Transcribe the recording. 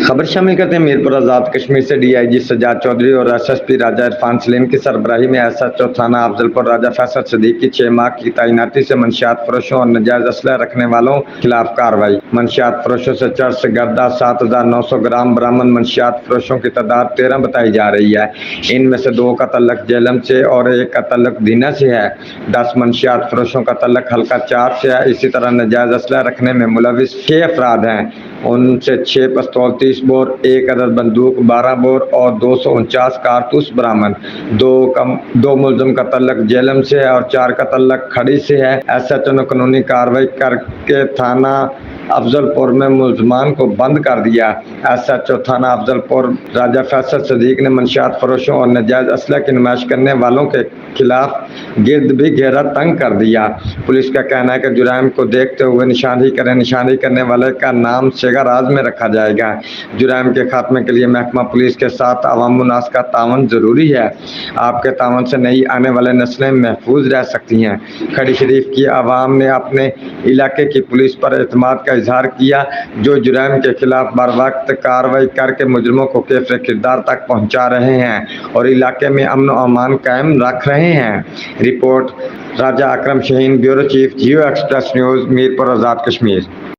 खबर शामिल करते हैं मीरपुर आज़ाद कश्मीर से डीआईजी सज्जाद चौधरी और एसएसपी राजा इरफान सलीम की सरबराही में एसएचओ थाना अफजलपुर राजा फैसल सदीक की 6 माह की तैनाती से मंशियात फरोशों और नाजायज असलह रखने वालों के खिलाफ कार्रवाई। मंशियात फरोशों से चर्स गर्दा 7,900 ग्राम बरामद। मंशियात फरोशों की तादाद 13 बताई जा रही है। इनमें से 2 का तल्लक जेलम से और 1 का तल्लक दीना से है। 10 मंशियात फरोशों का तल्लक हल्का 4 से है। इसी तरह नाजायज असलह रखने में मुलविस 6 अफराद हैं। उनसे 6 पिस्तौल 30 बोर, 1 अदद बंदूक 12 बोर और 249 कारतूस बरामद। 2 मुलजम का तल्लक जेलम से है और 4 का तल्लक खड़ी से है। एसएचओ ने कानूनी कार्रवाई करके थाना अफजलपुर में मुलजमान को बंद कर दिया। एसएचओ थाना अफजलपुर राजा फैसल सदीक ने मंशियात फरोशों और नाजायज असलह की नुमाइश करने वालों के खिलाफ गिरद भी घेरा तंग कर दिया। पुलिस का कहना है कि जुराइम को देखते हुए निशानी करने वाले का नाम शेगाराज में रखा जाएगा। जुराइम के खात्मे के लिए महकमा पुलिस के साथ अवाम उन्नास का तावन जरूरी है। आपके तावन से नई आने वाले नस्लें महफूज रह सकती हैं। खड़ी शरीफ की आवाम ने अपने इलाके की पुलिस पर एतमाद का इजहार किया, जो जुराइम के खिलाफ बर वक्त कार्रवाई करके मुजरिमों को कैफे किरदार तक पहुंचा रहे हैं और इलाके में अमन और अमान कायम रख रहे हैं। रिपोर्ट राजा अकरम शहीन, ब्यूरो चीफ, जियो एक्सप्रेस न्यूज़, मीरपुर आज़ाद कश्मीर।